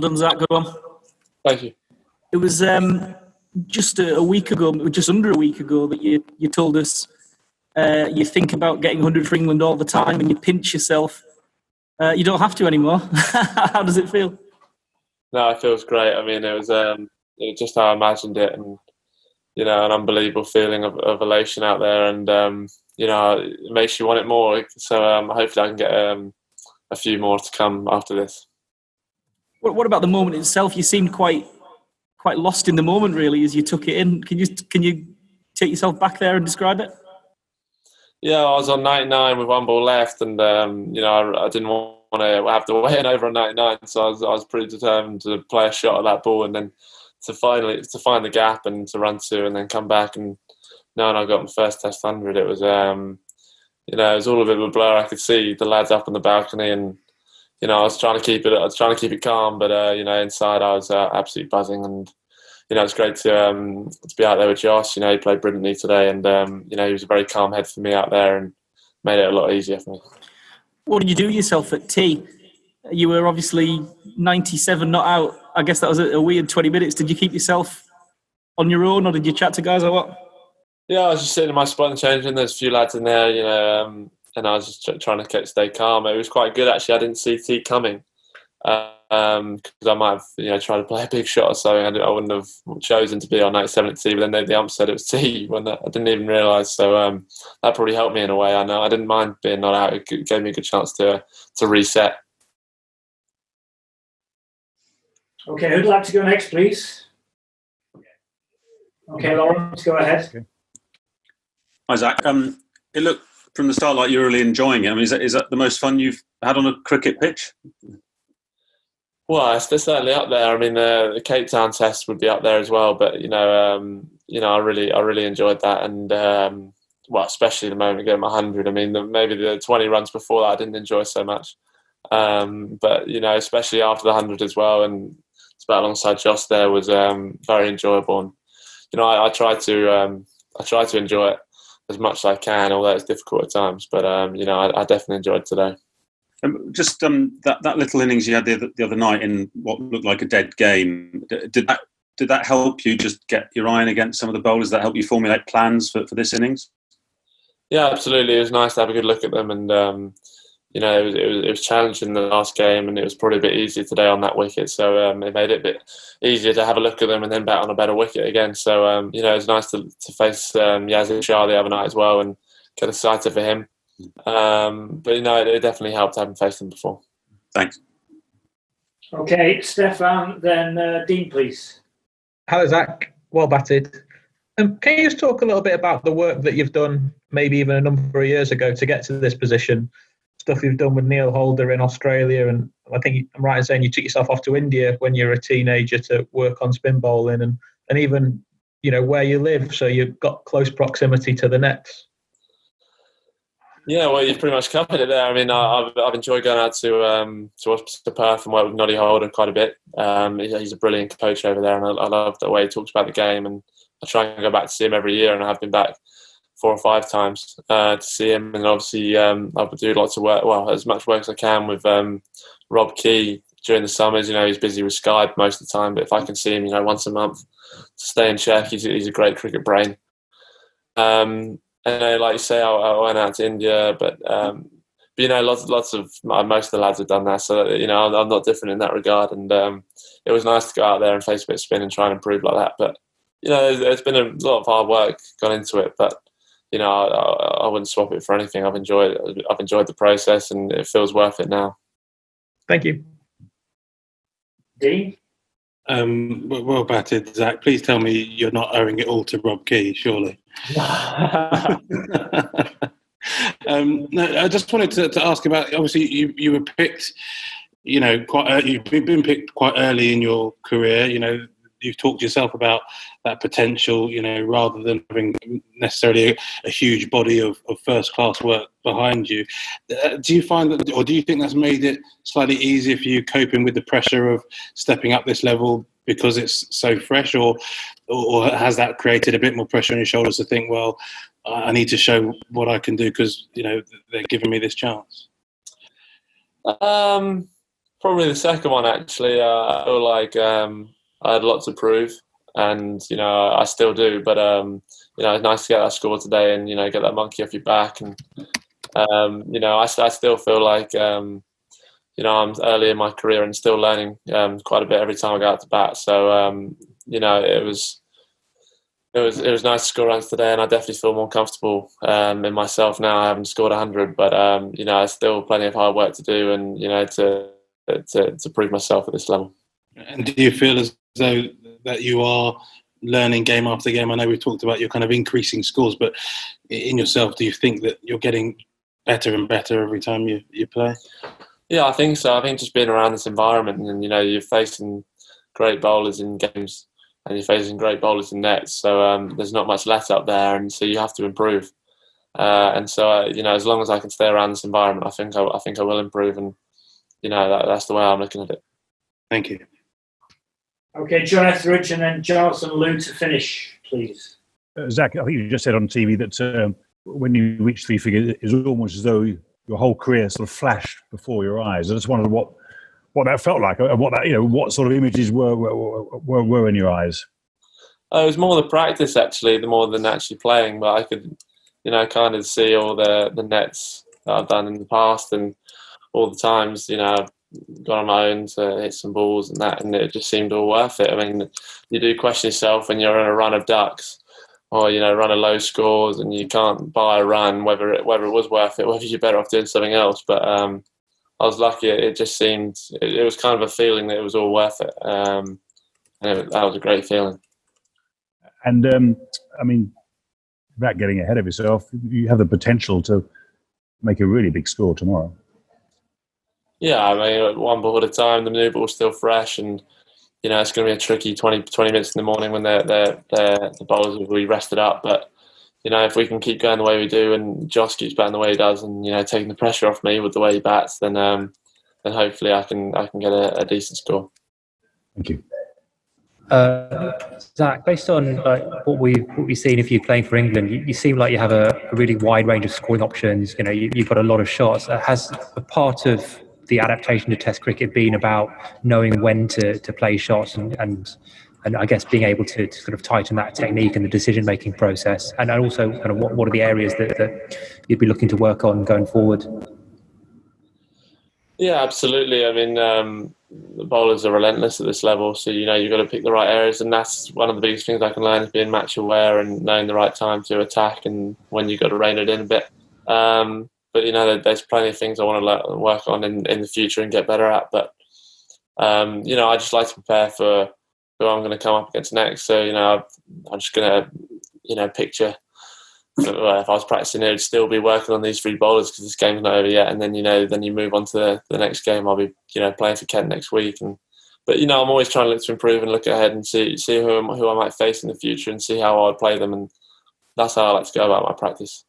Well done, Zach. Good one. Thank you. It was just a week ago, just under a week ago, that you told us you think about getting 100 for England all the time and you pinch yourself. You don't have to anymore. How does it feel? No, it feels great. I mean, it was just how I imagined it, and an unbelievable feeling of elation out there, and it makes you want it more. So hopefully I can get a few more to come after this. What about the moment itself? You seemed quite lost in the moment, really, as you took it in. Can you take yourself back there and describe it? Yeah, I was on 99 with one ball left, and I didn't want to have to weigh in over on 99, so I was pretty determined to play a shot at that ball, and then to find the gap and to run to, and then come back. And when I got my first Test 100, it was it was all a bit of a blur. I could see the lads up on the balcony, and I was trying to keep it calm, but inside I was absolutely buzzing, and it's great to be out there with Josh. He played brilliantly today, and he was a very calm head for me out there, and made it a lot easier for me. What did you do yourself at tea? You were obviously 97 not out. I guess that was a weird 20 minutes. Did you keep yourself on your own, or did you chat to guys, or what? Yeah, I was just sitting in my spot and changing. There's a few lads in there, and I was just trying to stay calm. It was quite good, actually. I didn't see tea coming, because I might have tried to play a big shot or something. I wouldn't have chosen to be on 97 at tea, but then the ump said it was tea when I didn't even realise. So that probably helped me in a way. I know I didn't mind being not out. It gave me a good chance to reset. Okay, who'd like to go next, please? Okay, Lawrence, go ahead. Okay. Hi, Zach. It looked from the start like you're really enjoying it. I mean, is that the most fun you've had on a cricket pitch? Well, it's certainly up there. I mean, the Cape Town Test would be up there as well. But I really enjoyed that, and especially the moment of getting my 100. I mean, maybe the 20 runs before that I didn't enjoy so much, but especially after the 100 as well, and it's about alongside Josh there was very enjoyable. And I try to enjoy it as much as I can, although it's difficult at times. But I definitely enjoyed today. Just that little innings you had the other night in what looked like a dead game, did that help you just get your eye in against some of the bowlers? Did that help you formulate plans for this innings? Yeah, absolutely. It was nice to have a good look at them, and it was challenging the last game, and it was probably a bit easier today on that wicket. So it made it a bit easier to have a look at them and then bat on a better wicket again. So it was nice to face Yazid Shah the other night as well and get a sighter for him. But it definitely helped having faced him before. Thanks. Okay, Stefan, then Dean, please. Hello, Zach. Well batted. Can you just talk a little bit about the work that you've done, maybe even a number of years ago, to get to this position? Stuff you've done with Neil Holder in Australia, and I think I'm right in saying you took yourself off to India when you were a teenager to work on spin bowling, and even where you live, so you've got close proximity to the nets. Yeah, well, you've pretty much covered it there. I mean, I've enjoyed going out to Perth and work with Noddy Holder quite a bit. He's a brilliant coach over there, and I love the way he talks about the game. And I try and go back to see him every year, and I have been back 4 or 5 times to see him. And obviously, I do lots of work, as much work as I can with Rob Key during the summers. He's busy with Skype most of the time, but if I can see him, once a month to stay in check, he's a great cricket brain. And like you say, I went out to India, but lots of most of the lads have done that, so I'm not different in that regard. And it was nice to go out there and face a bit of spin and try and improve like that. But there's been a lot of hard work gone into it, but I wouldn't swap it for anything. I've enjoyed the process, and it feels worth it now. Thank you, Dean. Well batted, Zach. Please tell me you're not owing it all to Rob Key, surely. No, I just wanted to ask about. Obviously, you were picked. Quite. You've been picked quite early in your career. You've talked yourself about that potential. Rather than having necessarily a huge body of first class work behind you. Do you find that, or do you think that's made it slightly easier for you coping with the pressure of stepping up this level because it's so fresh, or has that created a bit more pressure on your shoulders to think, well, I need to show what I can do because they're giving me this chance? Probably the second one, actually. I feel like I had a lot to prove, and I still do. But it's nice to get that score today, and get that monkey off your back. And I still feel like I'm early in my career and still learning quite a bit every time I go out to bat. So it was nice to score runs today, and I definitely feel more comfortable in myself now. I haven't scored 100, but there's still plenty of hard work to do, and to prove myself at this level. And do you feel as though that you are learning game after game? I know we've talked about your kind of increasing scores, but in yourself, do you think that you're getting better and better every time you play? Yeah, I think so. I think just being around this environment, and you're facing great bowlers in games, and you're facing great bowlers in nets. So there's not much let up there, and so you have to improve. And so as long as I can stay around this environment, I think I will improve, and that's the way I'm looking at it. Thank you. Okay, John Etheridge and then Jonathan Liu to finish, please. Zach, I think you just said on TV that when you reach three figures, it's almost as though your whole career sort of flashed before your eyes. I just wondered what that felt like, and what sort of images were in your eyes. It was more the practice, actually, the more than actually playing. But I could, kind of see all the nets that I've done in the past, and all the times, I've gone on my own to hit some balls and that, and it just seemed all worth it. I mean, you do question yourself when you're in a run of ducks, or run of low scores, and you can't buy a run, whether it was worth it, whether you're better off doing something else. But I was lucky. It just seemed it was kind of a feeling that it was all worth it, and that was a great feeling. And I mean, without getting ahead of yourself, you have the potential to make a really big score tomorrow. Yeah, I mean, one ball at a time. The new ball's still fresh, and it's going to be a tricky 20 minutes in the morning when the bowlers will be rested up. But if we can keep going the way we do, and Josh keeps batting the way he does, and taking the pressure off me with the way he bats, then hopefully I can get a decent score. Thank you. Zach, based on what we've seen of you playing for England, you seem like you have a really wide range of scoring options. You've got a lot of shots. Has a part of the adaptation to Test cricket been about knowing when to play shots and I guess being able to sort of tighten that technique and the decision-making process? And also kind of what are the areas that you'd be looking to work on going forward? Yeah, absolutely. I mean, the bowlers are relentless at this level, so you've got to pick the right areas, and that's one of the biggest things I can learn is being match aware and knowing the right time to attack and when you've got to rein it in a bit. But there's plenty of things I want to work on in the future and get better at. But I just like to prepare for who I'm going to come up against next. So I'm just going to picture. If I was practicing, it would still be working on these three bowlers because this game's not over yet. And then then you move on to the next game. I'll be playing for Kent next week. But I'm always trying to look to improve and look ahead and see who I might face in the future and see how I would play them. And that's how I like to go about my practice.